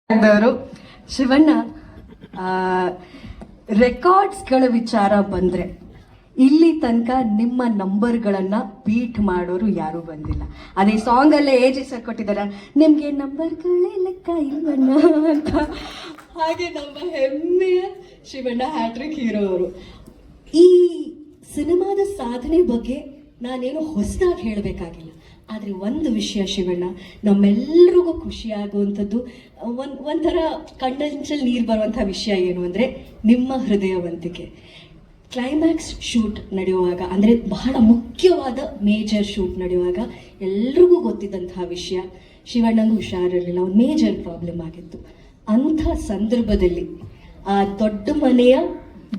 ದವರು ಶಿವಣ್ಣ, ರೆಕಾರ್ಡ್ಸ್ಗಳ ವಿಚಾರ ಬಂದರೆ ಇಲ್ಲಿ ತನಕ ನಿಮ್ಮ ನಂಬರ್ಗಳನ್ನು ಬೀಟ್ ಮಾಡೋರು ಯಾರೂ ಬಂದಿಲ್ಲ. ಅದೇ ಸಾಂಗಲ್ಲೇ ಏಜಿ ಸರ್ ಕೊಟ್ಟಿದ್ದಾರೆ, ನಿಮಗೆ ನಂಬರ್ಗಳೇ ಲೆಕ್ಕ ಇಲ್ವಣ್ಣ ಅಂತ. ಹಾಗೆ ನಮ್ಮ ಹೆಮ್ಮೆಯ ಶಿವಣ್ಣ ಹ್ಯಾಟ್ರಿಕ್ ಹೀರೋ ಅವರು. ಈ ಸಿನಿಮಾದ ಸಾಧನೆ ಬಗ್ಗೆ ನಾನೇನು ಹೊಸದಾಗಿ ಹೇಳಬೇಕಾಗಿಲ್ಲ. ಆದರೆ ಒಂದು ವಿಷಯ ಶಿವಣ್ಣ, ನಮ್ಮೆಲ್ರಿಗೂ ಖುಷಿಯಾಗುವಂಥದ್ದು, ಒಂಥರ ಕಣ್ಣಂಚಲ್ಲಿ ನೀರು ಬರುವಂಥ ವಿಷಯ ಏನು ಅಂದರೆ ನಿಮ್ಮ ಹೃದಯವಂತಿಕೆ. ಕ್ಲೈಮ್ಯಾಕ್ಸ್ ಶೂಟ್ ನಡೆಯುವಾಗ, ಅಂದರೆ ಬಹಳ ಮುಖ್ಯವಾದ ಮೇಜರ್ ಶೂಟ್ ನಡೆಯುವಾಗ ಎಲ್ರಿಗೂ ಗೊತ್ತಿದ್ದಂತಹ ವಿಷಯ, ಶಿವಣ್ಣಂಗೂ ಹುಷಾರಿರಲಿಲ್ಲ, ಒಂದು ಮೇಜರ್ ಪ್ರಾಬ್ಲಮ್ ಆಗಿತ್ತು. ಅಂಥ ಸಂದರ್ಭದಲ್ಲಿ ಆ ದೊಡ್ಡ ಮನೆಯ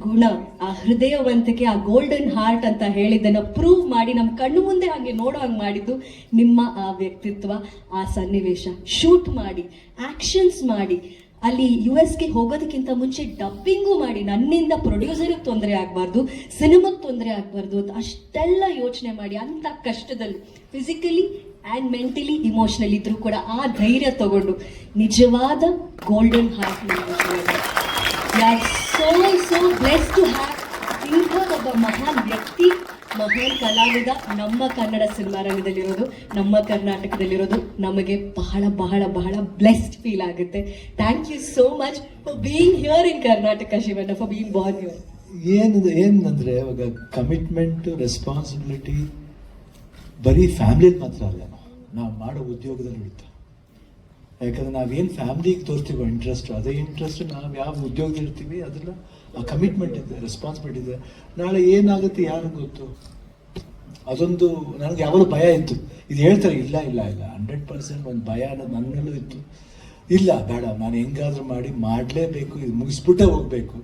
ಗುಣ, ಆ ಹೃದಯವಂತಿಕೆ, ಆ ಗೋಲ್ಡನ್ ಹಾರ್ಟ್ ಅಂತ ಹೇಳಿದ್ದನ್ನು ಪ್ರೂವ್ ಮಾಡಿ ನಮ್ಮ ಕಣ್ಣು ಮುಂದೆ ಹಾಗೆ ನೋಡೋ ಹಂಗೆ ಮಾಡಿದ್ದು ನಿಮ್ಮ ಆ ವ್ಯಕ್ತಿತ್ವ, ಆ ಸನ್ನಿವೇಶ. ಶೂಟ್ ಮಾಡಿ, ಆ್ಯಕ್ಷನ್ಸ್ ಮಾಡಿ, ಅಲ್ಲಿ US ಹೋಗೋದಕ್ಕಿಂತ ಮುಂಚೆ ಡಬ್ಬಿಂಗು ಮಾಡಿ, ನನ್ನಿಂದ ಪ್ರೊಡ್ಯೂಸರಿಗೆ ತೊಂದರೆ ಆಗಬಾರ್ದು, ಸಿನಿಮಾಗೆ ತೊಂದರೆ ಆಗಬಾರ್ದು ಅಂತ ಅಷ್ಟೆಲ್ಲ ಯೋಚನೆ ಮಾಡಿ, ಅಂಥ ಕಷ್ಟದಲ್ಲಿ ಫಿಸಿಕಲಿ ಆ್ಯಂಡ್ ಮೆಂಟಲಿ ಇಮೋಷ್ನಲಿ ಇದ್ರೂ ಕೂಡ ಆ ಧೈರ್ಯ ತಗೊಂಡು ನಿಜವಾದ golden heart. So blessed to have ಇಂಥ ಒಬ್ಬ ಮಹಾನ್ ವ್ಯಕ್ತಿ, ಮಹಾನ್ ಕಲಾವಿದ ನಮ್ಮ ಕನ್ನಡ ಸಿನಿಮಾ ರಂಗದಲ್ಲಿರೋದು, ನಮ್ಮ ಕರ್ನಾಟಕದಲ್ಲಿರೋದು ನಮಗೆ ಬಹಳ ಬಹಳ ಬಹಳ ಬ್ಲೆಸ್ಡ್ ಫೀಲ್ ಆಗುತ್ತೆ. Thank you so much for being here in Karnataka Shivanna, for being born here. ಏನಂದ್ರೆ ಇವಾಗ ಕಮಿಟ್ಮೆಂಟ್, ರೆಸ್ಪಾನ್ಸಿಬಿಲಿಟಿ ಬರೀ ಫ್ಯಾಮಿಲಿ ಮಾತ್ರ ಅಲ್ಲ, ನಾವು ಮಾಡೋ ಉದ್ಯೋಗದಲ್ಲಿ ಇರುತ್ತೆ. ಯಾಕಂದ್ರೆ ನಾವೇನು ಫ್ಯಾಮಿಲಿಗೆ ತೋರ್ತೀವೋ ಇಂಟ್ರೆಸ್ಟ್, ಅದೇ ಇಂಟ್ರೆಸ್ಟ್ ನಾವು ಯಾವ ಉದ್ಯೋಗದಲ್ಲಿ ಇರ್ತೀವಿ ಅದೆಲ್ಲ ಆ ಕಮಿಟ್ಮೆಂಟ್ ಇದೆ, ರೆಸ್ಪಾನ್ಸಿಬಿಲಿಟಿ ಇದೆ. ನಾಳೆ ಏನಾಗುತ್ತೆ ಯಾರಿಗೂ ಗೊತ್ತು. ಅದೊಂದು ನನಗೆ ಯಾವಾಗಲೂ ಭಯ ಇತ್ತು. ಇದು ಹೇಳ್ತಾರೆ, ಇಲ್ಲ 100% ಒಂದು ಭಯ ಅನ್ನೋದು ನನ್ನಲ್ಲೂ ಇತ್ತು. ಇಲ್ಲ ಬೇಡ, ನಾನು ಹೆಂಗಾದ್ರೂ ಮಾಡಲೇಬೇಕು, ಇದು ಮುಗಿಸ್ಬಿಟ್ಟೆ ಹೋಗ್ಬೇಕು,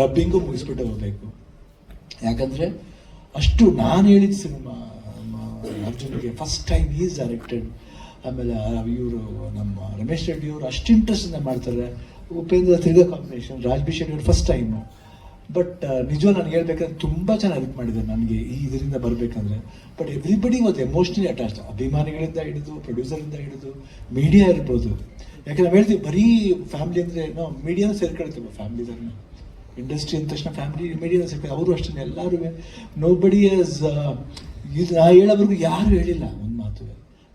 ಡಬ್ಬಿಂಗು ಮುಗಿಸ್ಬಿಟ್ಟೆ ಹೋಗ್ಬೇಕು. ಯಾಕಂದರೆ ಅಷ್ಟು ನಾನು ಹೇಳಿದ ಸಿನಿಮಾ ಅರ್ಜುನ್ಗೆ ಫಸ್ಟ್ ಟೈಮ್ ಈಸ್ ಡೈರೆಕ್ಟೆಡ್. ಆಮೇಲೆ ಇವರು ನಮ್ಮ ರಮೇಶ್ ರೆಡ್ಡಿ ಅವರು ಅಷ್ಟು ಇಂಟ್ರೆಸ್ಟಿಂದ ಮಾಡ್ತಾರೆ. ಉಪೇಂದ್ರ ತಿರ್ಗಾ ಕಾಂಬಿನೇಷನ್, ರಾಜ್ಬಿ ಶೆಟ್ಟಿ ಅವರು ಫಸ್ಟ್ ಟೈಮು. ಬಟ್ ನಿಜವಾಗಿ ನಾನು ಹೇಳ್ಬೇಕಂದ್ರೆ ತುಂಬ ಚೆನ್ನಾಗಿ ಹೆಲ್ಪ್ ಮಾಡಿದ್ದಾರೆ ನನಗೆ ಈ ಇದರಿಂದ ಬರಬೇಕಂದ್ರೆ. But everybody was emotionally attached, ಅಭಿಮಾನಿಗಳಿಂದ ಹಿಡಿದು, ಪ್ರೊಡ್ಯೂಸರಿಂದ ಹಿಡಿದು, ಮೀಡಿಯಾ ಇರ್ಬೋದು. ಯಾಕಂದ್ರೆ ನಾವು ಹೇಳ್ತೀವಿ ಬರೀ ಫ್ಯಾಮಿಲಿ ಅಂದರೆ ನಾವು ಮೀಡಿಯಾನ ಸೇರ್ಕೊಳ್ತೀವಿ. ಫ್ಯಾಮಿಲಿದನ್ನ ಇಂಡಸ್ಟ್ರಿ ಅಂದ ತಕ್ಷಣ ಫ್ಯಾಮಿಲಿ ಮೀಡಿಯಾನ ಸೇರ್ಕೊಂಡು ಅವರು ಅಷ್ಟೇ ಎಲ್ಲರೂ. ನೋ ಬಡಿ ಈಸ್ ಇದು ನಾ ಹೇಳೋವರೆಗೂ ಯಾರು ಹೇಳಿಲ್ಲ ಒಂದು ಮಾತು.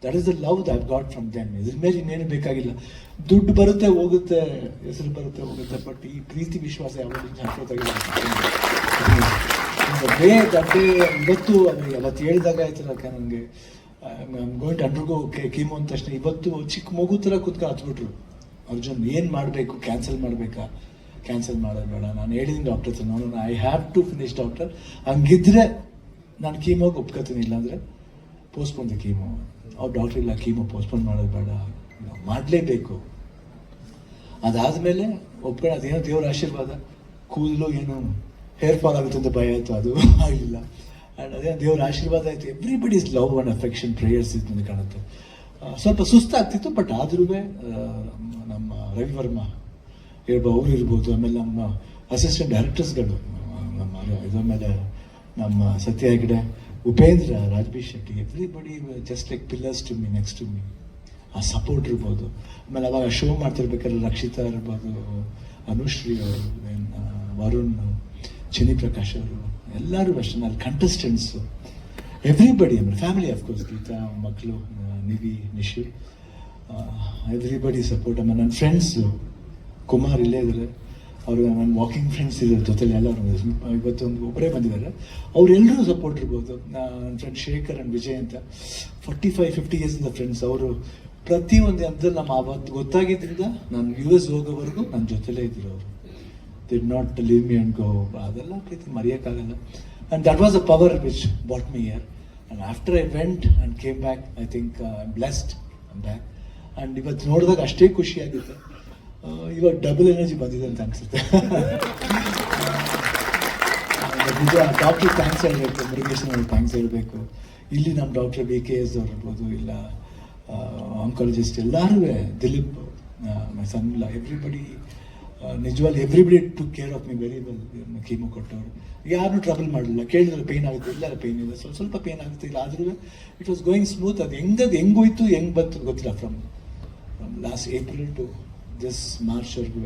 That is the love that I got from them. ಇದ್ರ ಮೇಲೆ ಇನ್ನೇನು ಬೇಕಾಗಿಲ್ಲ. ದುಡ್ಡು ಬರುತ್ತೆ ಹೋಗುತ್ತೆ, ಹೆಸರು ಬರುತ್ತೆ ಹೋಗುತ್ತೆ, ಬಟ್ ಈ ಪ್ರೀತಿ ವಿಶ್ವಾಸ ಯಾವಾಗಲೂ ಶಾಶ್ವತವಾಗಿಲ್ಲ. ಇವತ್ತು ಅವತ್ತು ಹೇಳಿದಾಗ ಆಯ್ತಲ್ಲ, ನನಗೆ ಗೋಯಿಂಟ್ ಅಂಡರ್ಗೋ ಕೀಮೋ ಅಂದ ತಕ್ಷಣ ಇವತ್ತು ಚಿಕ್ಕ ಮಗು ಥರ ಕೂತ್ಕೊಂಡು ಹತ್ಬಿಟ್ರು. ಅರ್ಜುನ್ ಏನು ಮಾಡಬೇಕು, ಕ್ಯಾನ್ಸಲ್ ಮಾಡಬೇಕಾ? ಕ್ಯಾನ್ಸಲ್ ಮಾಡೋದು ಬೇಡ, ನಾನು ಹೇಳಿದ್ದೀನಿ ಡಾಕ್ಟರ್ ಹತ್ರ, ನಾನು I have to finish doctor. ಹಂಗಿದ್ರೆ ನಾನು ಕೀಮೋಗೆ ಒಪ್ಕೋತೀನಿ, ಇಲ್ಲಾಂದರೆ ಪೋಸ್ಟ್ಪೋನ್ ದ ಕೀಮೋ. ಅವ್ರು ಡಾಕ್ಟ್ರ್ ಇಲ್ಲ, ಕೀಮೋ ಪೋಸ್ಟ್ಪೋನ್ ಮಾಡೋದು ಬೇಡ, ಮಾಡಲೇಬೇಕು. ಅದಾದಮೇಲೆ ಒಪ್ಕೊಂಡು ಅದೇನೋ ದೇವರ ಆಶೀರ್ವಾದ, ಕೂದಲು ಏನು ಹೇರ್ ಫಾಲ್ ಆಗುತ್ತೆ ಅಂತ ಭಯ ಆಯಿತು, ಅದು ಆಗಲಿಲ್ಲ. ಆ್ಯಂಡ್ ಅದೇ ದೇವರ ಆಶೀರ್ವಾದ ಆಯಿತು. Everybody is love and affection, prayers ಇತ್ತು ನನಗೆ ಕಾಣುತ್ತೆ. ಸ್ವಲ್ಪ ಸುಸ್ತಾಗ್ತಿತ್ತು, ಬಟ್ ಆದ್ರೂ ನಮ್ಮ ರವಿವರ್ಮ ಅವ್ರು ಇರ್ಬೋದು, ಆಮೇಲೆ ನಮ್ಮ ಅಸಿಸ್ಟೆಂಟ್ ಡೈರೆಕ್ಟರ್ಸ್ಗಳು, ನಮ್ಮ ಇದಾದ್ಮೇಲೆ ನಮ್ಮ Satya Hegde, Upendra, Raj B Shetty, everybody just like pillars to me, next to me. ಆ ಸಪೋರ್ಟ್ ಇರ್ಬೋದು. ಆಮೇಲೆ ಅವಾಗ ಶೋ ಮಾಡ್ತಿರ್ಬೇಕಾದ್ರೆ ರಕ್ಷಿತಾ ಇರ್ಬೋದು, ಅನುಶ್ರೀ ಅವರು, ವರುಣ್, ಚಿನಿ ಪ್ರಕಾಶ್ ಅವರು, ಎಲ್ಲರೂ ಅಷ್ಟೇ. ಅಲ್ಲಿ ಕಂಟೆಸ್ಟೆಂಟ್ಸು, ಎವ್ರಿಬಡಿ, ಆಮೇಲೆ ಫ್ಯಾಮಿಲಿ ಅಫ್ಕೋರ್ಸ್, ಗೀತಾ ಮಕ್ಕಳು, ನಿವಿ, ನಿಶು, ಎವ್ರಿಬಡಿ ಸಪೋರ್ಟ್. ಆಮೇಲೆ ನನ್ನ ಫ್ರೆಂಡ್ಸು, ಕುಮಾರ್ ಇಲ್ಲೇ ಇದ್ದಾರೆ, ಅವರು ನನ್ನ ವಾಕಿಂಗ್ ಫ್ರೆಂಡ್ಸ್ ಇದ್ದಾರೆ ಜೊತೆಲಿ, ಎಲ್ಲರೂ ಇವತ್ತೊಂದು ಒಬ್ಬರೇ ಬಂದಿದ್ದಾರೆ, ಅವರೆಲ್ಲರೂ ಸಪೋರ್ಟ್ ಇರ್ಬೋದು. ನನ್ನ ಫ್ರೆಂಡ್ ಶೇಖರ್ ಆ್ಯಂಡ್ ವಿಜಯ್ ಅಂತ 45-50 ಇಯರ್ಸಿಂದ ಫ್ರೆಂಡ್ಸ್. ಅವರು ಪ್ರತಿಯೊಂದು ಹಂತದಲ್ಲಿ ನಮ್ಮ ಆವತ್ತು ಗೊತ್ತಾಗಿದ್ದರಿಂದ ನಾನು US ಹೋಗೋವರೆಗೂ ನನ್ನ ಜೊತೆಲೇ ಇದ್ದರು. ಅವರು did not leave me and go. ಅದೆಲ್ಲ ಪ್ರೀತಿ ಮರೆಯೋಕ್ಕಾಗಲ್ಲ. And that was a power which bought me here. And after I went and came back, I think I am blessed, I am back. And ಇವತ್ತು ನೋಡಿದಾಗ ಅಷ್ಟೇ ಖುಷಿಯಾಗುತ್ತೆ. ಇವಾಗ double energy ಬಂದಿದೆ ಅಂತ ಅನಿಸುತ್ತೆ. ನಿಜ ಡಾಕ್ಟ್ರಿಗೆ ಥ್ಯಾಂಕ್ಸ್ ಹೇಳಬೇಕು, ಮುರುಗೇಶನ್ ಅವ್ರಿಗೆ ಥ್ಯಾಂಕ್ಸ್ ಹೇಳಬೇಕು. ಇಲ್ಲಿ ನಮ್ಮ ಡಾಕ್ಟರ್ BKS ಅವ್ರು ಇರ್ಬೋದು, ಇಲ್ಲ ಆಂಕಾಲಜಿಸ್ಟ್, ಎಲ್ಲರೂ, ದಿಲೀಪ್, ಮೈ ಸನ್ ಇಲ್ಲ, ಎವ್ರಿಬಡಿ, ನಿಜವಾಗ್ಲೂ everybody took care of me very well. Chemo ಕೊಟ್ಟವರು ಯಾರನ್ನೂ ಟ್ರಬಲ್ ಮಾಡಲಿಲ್ಲ. ಕೇಳಿದ್ರೆ ಪೇಯ್ನ್ ಆಗುತ್ತೆ, ಎಲ್ಲರ ಪೇಯ್ನ್ ಇದೆ, ಸ್ವಲ್ಪ ಪೇಯ್ನ್ ಆಗುತ್ತೆ, ಇಲ್ಲ ಆದ್ರೂ ಇಟ್ ವಾಸ್ ಗೋಯಿಂಗ್ ಸ್ಮೂತ್. ಅದು ಹೆಂಗೋಯ್ತು ಹೆಂಗೆ ಬಂತು ಗೊತ್ತಿಲ್ಲ. From last April to this ಮಾರ್ಚ್ವರೆಗೂ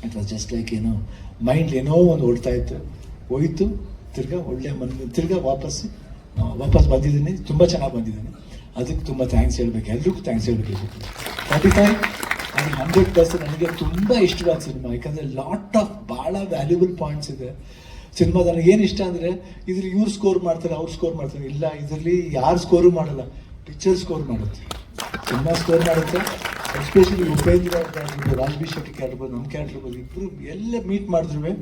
ಇಟ್ ವಾಸ್ ಜಸ್ಟ್ ಲೈಕ್ ಏನೋ ಮೈಂಡ್ ಏನೋ ಒಂದು ಓಡ್ತಾ ಇತ್ತು, ಹೋಯ್ತು, ತಿರ್ಗಾ ಒಳ್ಳೆ ತಿರ್ಗಾ ವಾಪಸ್ ಬಂದಿದ್ದೀನಿ, ತುಂಬ ಚೆನ್ನಾಗಿ ಬಂದಿದ್ದೀನಿ. ಅದಕ್ಕೆ ತುಂಬ ಥ್ಯಾಂಕ್ಸ್ ಹೇಳ್ಬೇಕು, ಎಲ್ರಿಗೂ ಥ್ಯಾಂಕ್ಸ್ ಹೇಳ್ಬೇಕು. 45 ಆ್ಯಂಡ್ 100% ನನಗೆ ತುಂಬ ಇಷ್ಟವಾದ ಸಿನಿಮಾ, ಯಾಕಂದರೆ ಲಾಟ್ ಆಫ್ ಭಾಳ ವ್ಯಾಲ್ಯೂಬಲ್ ಪಾಯಿಂಟ್ಸ್ ಇದೆ ಸಿನಿಮಾದ. ನನಗೆ ಏನು ಇಷ್ಟ ಅಂದರೆ ಇದ್ರಲ್ಲಿ ಇವ್ರು ಸ್ಕೋರ್ ಮಾಡ್ತಾರೆ, ಅವ್ರು ಸ್ಕೋರ್ ಮಾಡ್ತಾರೆ, ಇಲ್ಲ ಇದರಲ್ಲಿ ಯಾರು ಸ್ಕೋರು ಮಾಡಲ್ಲ, ಪಿಕ್ಚರ್ ಸ್ಕೋರ್ ಮಾಡುತ್ತೆ, ಸಿನಿಮಾ ಸ್ಕೋರ್ ಮಾಡುತ್ತೆ. ಎಸ್ಪೆಷಲಿ ಉಪೇಂದ್ರ ಆಗಿರ್ಬೋದು, ರಾಜ್ಬಿ ಶೆಟ್ಟಿ ಕ್ಯಾರೆಕ್ಟರ್, ನಮ್ಮ ಕ್ಯಾರೆಕ್ಟರ್ ಇರ್ಬೋದು, ಇಬ್ಬರು ಎಲ್ಲ ಮೀಟ್ ಮಾಡಿದ್ರು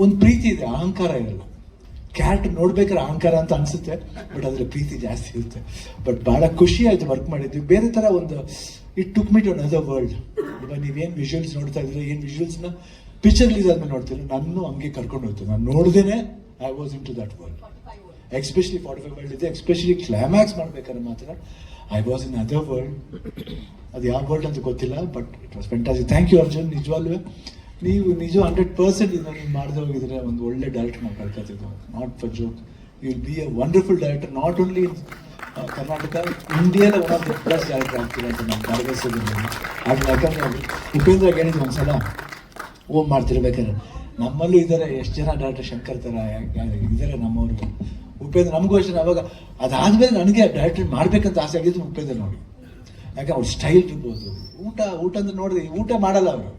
ಒಂದು ಪ್ರೀತಿ ಇದೆ, ಅಹಂಕಾರ ಇರಲ್ಲ. ಕ್ಯಾರೆಕ್ಟರ್ ನೋಡ್ಬೇಕಾದ್ರೆ ಅಹಂಕಾರ ಅಂತ ಅನಿಸುತ್ತೆ, ಬಟ್ ಅದರ ಪ್ರೀತಿ ಜಾಸ್ತಿ ಇರುತ್ತೆ. ಬಟ್ ಭಾಳ ಖುಷಿ ಆಯಿತು ವರ್ಕ್ ಮಾಡಿದ್ವಿ. ಬೇರೆ ಥರ ಒಂದು it took me to another world. ಇವಾಗ ನೀವೇನು ವಿಜುವಲ್ಸ್ ನೋಡ್ತಾ ಇದ್ರೆ, ಏನು ವಿಜುವಲ್ಸ್ನ ಪಿಕ್ಚರ್ ರಿಲೀಸ್ ಆದ್ಮೇಲೆ ನೋಡ್ತೀರ, ನಾನು ಹಂಗೆ ಕರ್ಕೊಂಡು ಹೋಗ್ತೀನಿ. ನಾನು ನೋಡ್ದೇನೆ I was into that world. Especially 45 world ಇದೆ, ಎಸ್ಪೆಷಲಿ ಕ್ಲೈಮ್ಯಾಕ್ಸ್ ಮಾಡ್ಬೇಕಾದ್ರೆ ಮಾತ್ರ I was in other world. ಅದು ಯಾವ ವರ್ಲ್ಡ್ ಅಂತ ಗೊತ್ತಿಲ್ಲ, but it was fantastic. Thank you Arjun, ನಿಜವಾಗ್ಲೂ ನೀವು 100% ಇದನ್ನು ನೀವು ಮಾಡದೆ ಹೋಗಿದ್ರೆ ಒಂದು ಒಳ್ಳೆ ಡೈರೆಕ್ಟರ್ ನಾವು ಕಳ್ಕೊತಿದ್ವು. Not for joke, you will be a wonderful director, not only in Karnataka, ಇಂಡಿಯಾದ one of the best director ಆಗ್ತೀರ ಅಂತ ನಾನು ಭರವಸೆದ್ದೀನಿ. ಅದು ಯಾಕಂದರೆ ಉಪೇಂದ್ರ ಹೇಳಿದ್ರು ಒಂದ್ಸಲ ಓಮ್ ಮಾಡ್ತಿರ್ಬೇಕಾದ್ರೆ, ನಮ್ಮಲ್ಲೂ ಇದ್ದಾರೆ ಎಷ್ಟು ಜನ ಡೈರೆಕ್ಟರ್, ಶಂಕರ್ ಥರ ಇದ್ದಾರೆ ನಮ್ಮವರು. ಉಪೇಂದ್ರ ನಮಗೂ ಅಷ್ಟೇ. ಅವಾಗ ಅದಾದಮೇಲೆ ನನಗೆ ಡೈರೆಕ್ಟರ್ ಮಾಡಬೇಕಂತ ಆಸೆ ಆಗಿದ್ದು ಉಪೇಂದ್ರ ನೋಡಿ. ಯಾಕೆ ಅವ್ರ ಸ್ಟೈಲ್ ಇರ್ಬೋದು, ಊಟ ಅಂದ್ರೆ ನೋಡಿದ್ರೆ ಊಟ ಮಾಡಲ್ಲ ಅವರು,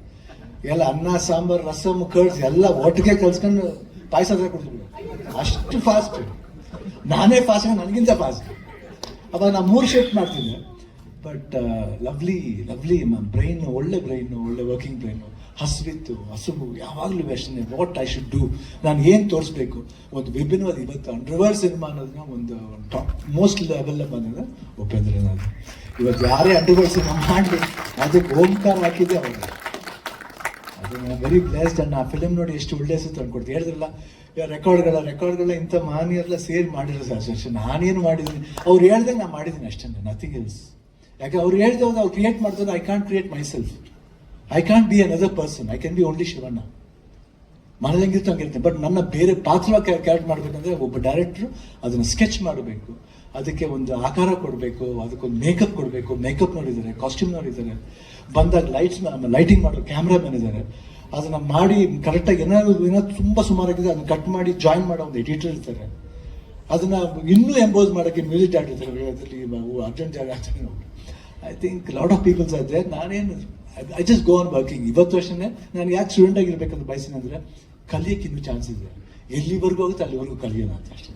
ಎಲ್ಲ ಅನ್ನ ಸಾಂಬಾರು ರಸಮ್ ಕರ್ಡ್ಸ್ ಎಲ್ಲ ಒಟ್ಟಿಗೆ ಕಲ್ಸ್ಕೊಂಡು ಪಾಯಸ ಕೊಡ್ತಿದ್ರು, ಅಷ್ಟು ಫಾಸ್ಟ್. ನಾನೇ ಫಾಸ್ಟ್, ನನಗಿಂತ ಫಾಸ್ಟ್. ಅವಾಗ ನಾನು 3 ಶಿಫ್ಟ್ ಮಾಡ್ತಿದ್ದೆ. ಬಟ್ ಲವ್ಲಿ ಬ್ರೈನ್, ಒಳ್ಳೆ ವರ್ಕಿಂಗ್ ಬ್ರೈನು, ಹಸುವು ಯಾವಾಗಲೂ ಅಷ್ಟೇ. ವಾಟ್ ಐ ಶುಡ್ ಡೂ, ನಾನು ಏನು ತೋರಿಸ್ಬೇಕು, ಒಂದು ವಿಭಿನ್ನವಾದ ಇವತ್ತು ಅಂಡರ್ವರ್ಲ್ಡ್ ಸಿನಿಮಾ ಅನ್ನೋದನ್ನ ಒಂದು ಟಾಪ್ ಮೋಸ್ಟ್ ಲೆವೆಲ್ ಬಂದಿದೆ ಉಪೇಂದ್ರನಾಥ್. ಇವತ್ತು ಯಾರೇ ಅಂಡರ್ವರ್ಲ್ಡ್ ಸಿನಿಮಾ ಮಾಡಲಿ ಅದಕ್ಕೆ ಓಂಕಾರ ಹಾಕಿದೆ ಅವರು. ಅದನ್ನ ವೆರಿ ಬ್ಲೆಸ್ಡ್. ಅಂಡ್ ಆ ಫಿಲ್ಮ್ ನೋಡಿ ಎಷ್ಟು ಒಳ್ಳೆ ಹೆಸರು ತಂದ್ಕೊಡ್ತೀವಿ. ಹೇಳಿದ್ರಲ್ಲ ರೆಕಾರ್ಡ್ಗಳ ಇಂಥ ಮಾನ್ಯರೆಲ್ಲ ಸೇರಿ ಮಾಡಿರೋ ಸರ್, ನಾನೇನು ಮಾಡಿದ್ದೀನಿ, ಅವ್ರು ಹೇಳ್ದಂಗೆ ನಾನು ಮಾಡಿದ್ದೀನಿ ಅಷ್ಟೇ, ನಥಿಂಗ್ ಎಲ್ಸ್. ಯಾಕೆ ಅವ್ರು ಹೇಳ್ದವಾಗ ಅವ್ರು ಕ್ರಿಯೇಟ್ ಮಾಡ್ತಾರೆ, I can't create myself, I can't be another person, I can be only Shivanna. ಮನದಂಗಿರ್ತು ಹಂಗಿರ್ತೀನಿ. ಬಟ್ ನನ್ನ ಬೇರೆ ಪಾತ್ರ ಕ್ಯಾರೆಕ್ಟ್ ಮಾಡಬೇಕಂದ್ರೆ ಒಬ್ಬ ಡೈರೆಕ್ಟ್ರು ಅದನ್ನು ಸ್ಕೆಚ್ ಮಾಡಬೇಕು, ಅದಕ್ಕೆ ಒಂದು ಆಕಾರ ಕೊಡಬೇಕು, ಅದಕ್ಕೊಂದು ಮೇಕಪ್ ಕೊಡಬೇಕು. ಮೇಕಪ್ ನೋಡಿದ್ದಾರೆ, ಕಾಸ್ಟ್ಯೂಮ್ ನೋಡಿದ್ದಾರೆ, ಬಂದಾಗ ಲೈಟಿಂಗ್ ಮಾಡೋ ಕ್ಯಾಮ್ರಾಮನ್ ಇದ್ದಾರೆ. ಅದನ್ನು ಮಾಡಿ ಕರೆಕ್ಟಾಗಿ ಏನೋ ತುಂಬ ಸುಮಾರಾಗಿದೆ ಅದನ್ನು ಕಟ್ ಮಾಡಿ ಜಾಯಿನ್ ಮಾಡೋ ಒಂದು ಎಡಿಟರ್ ಇರ್ತಾರೆ. ಅದನ್ನು ಇನ್ನೂ ಎಂಬೋಸ್ ಮಾಡೋಕ್ಕೆ ಮ್ಯೂಸಿಕ್ ಡೈರೆಕ್ಟರ್ ಇರ್ತಾರೆ. ಅದರಲ್ಲಿ ಅರ್ಜೆಂಟ್ ಜಾಗ ಆಗ್ತಾನೆ. I think lot of peoples ಆದ್ರೆ ನಾನೇನು I just go on working. ಇವತ್ತು ಅಷ್ಟೇ ನಾನು ಯಾಕೆ ಸ್ಟೂಡೆಂಟ್ ಆಗಿರ್ಬೇಕಂತ ಬಯಸಿನ ಅಂದರೆ ಕಲಿಯೋಕ್ಕೆ ಇನ್ನೂ ಚಾನ್ಸ್ ಇದೆ, ಎಲ್ಲಿವರೆಗೂ ಹೋಗುತ್ತೆ ಅಲ್ಲಿವರೆಗೂ ಕಲಿಯೋಣ ಅಂತ ಅಷ್ಟೇ.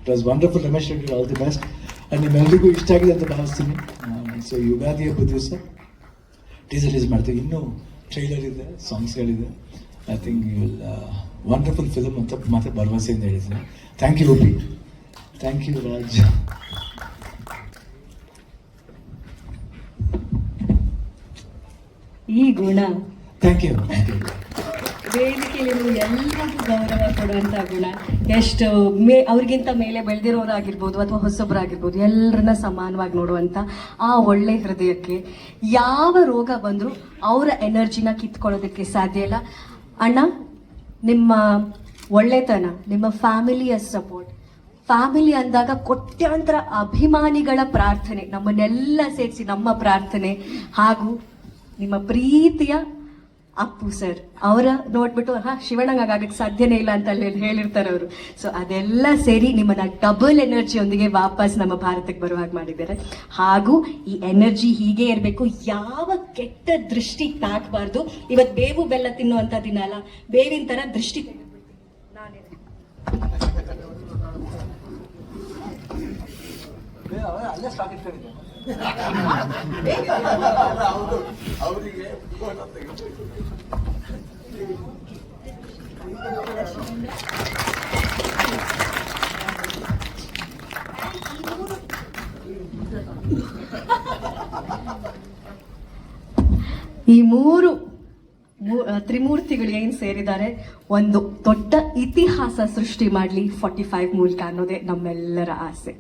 It was wonderful. Ramesh Reddy, all the best. And ನಿಮ್ಮೆಲ್ಲರಿಗೂ ಇಷ್ಟ ಆಗಿದೆ ಅಂತ ಭಾವಿಸ್ತೀನಿ. ಸೊ ಯುಗಾದಿ ಹಬ್ಬದ ದಿವಸ ಟೀಸರ್ ರಿಲೀಸ್ ಮಾಡ್ತೀವಿ, ಇನ್ನೂ ಟ್ರೈಲರ್ ಇದೆ, ಸಾಂಗ್ಸ್ಗಳಿದೆ. I think you will wonderful film ಅಂತ ಮತ್ತೆ ಭರವಸೆಯಿಂದ ಹೇಳಿದ್ದೀನಿ. Thank you Uppi, thank you Raj. ಈ ಗುಣ, ಥ್ಯಾಂಕ್ ಯು. ವೇದಿಕೆಯಲ್ಲಿ ಎಲ್ಲರಿಗೂ ಗೌರವ ಕೊಡುವಂಥ ಗುಣ. ಎಷ್ಟು ಅವ್ರಿಗಿಂತ ಮೇಲೆ ಬೆಳೆದಿರೋರಾಗಿರ್ಬೋದು ಅಥವಾ ಹೊಸೊಬ್ಬರಾಗಿರ್ಬೋದು, ಎಲ್ಲರನ್ನ ಸಮಾನವಾಗಿ ನೋಡುವಂಥ ಆ ಒಳ್ಳೆ ಹೃದಯಕ್ಕೆ ಯಾವ ರೋಗ ಬಂದರೂ ಅವರ ಎನರ್ಜಿನ ಕಿತ್ಕೊಳ್ಳೋದಕ್ಕೆ ಸಾಧ್ಯ ಇಲ್ಲ. ಅಣ್ಣ, ನಿಮ್ಮ ಒಳ್ಳೆತನ, ನಿಮ್ಮ ಫ್ಯಾಮಿಲಿಯ ಸಪೋರ್ಟ್, ಫ್ಯಾಮಿಲಿ ಅಂದಾಗ ಕೋಟ್ಯಾಂತರ ಅಭಿಮಾನಿಗಳ ಪ್ರಾರ್ಥನೆ, ನಮ್ಮನ್ನೆಲ್ಲ ಸೇರಿಸಿ ನಮ್ಮ ಪ್ರಾರ್ಥನೆ, ಹಾಗೂ ನಿಮ್ಮ ಪ್ರೀತಿಯ ಅಪ್ಪು ಸರ್ ಅವರ ನೋಡ್ಬಿಟ್ಟು ಶಿವಣ್ಣಗಾಗಕ್ಕೆ ಸಾಧ್ಯನೇ ಇಲ್ಲ ಅಂತ ಅಲ್ಲಿ ಹೇಳಿರ್ತಾರೆ ಅವರು. ಸೊ ಅದೆಲ್ಲ ಸೇರಿ ನಿಮ್ಮನ್ನ ಡಬಲ್ ಎನರ್ಜಿಯೊಂದಿಗೆ ವಾಪಸ್ ನಮ್ಮ ಭಾರತಕ್ಕೆ ಬರುವಾಗ ಮಾಡಿದ್ದಾರೆ. ಹಾಗೂ ಈ ಎನರ್ಜಿ ಹೀಗೆ ಇರಬೇಕು, ಯಾವ ಕೆಟ್ಟ ದೃಷ್ಟಿ ತಾಕಬಾರ್ದು. ಇವತ್ತು ಬೇವು ಬೆಲ್ಲ ತಿನ್ನುವಂಥ ದಿನ ಅಲ್ಲ, ಬೇವಿನ ತರ ದೃಷ್ಟಿ ನಾನೇ ಅಲ್ಲೇ ಸ್ಟಾಕ್ ಇಟ್ಕೊಂಡಿದ್ದೆ. ಈ ಮೂರು ತ್ರಿಮೂರ್ತಿಗಳು ಏನ್ ಸೇರಿದ್ದಾರೆ, ಒಂದು ದೊಡ್ಡ ಇತಿಹಾಸ ಸೃಷ್ಟಿ ಮಾಡಲಿ 45 ಮೂಲಕ ಅನ್ನೋದೇ ನಮ್ಮೆಲ್ಲರ ಆಸೆ.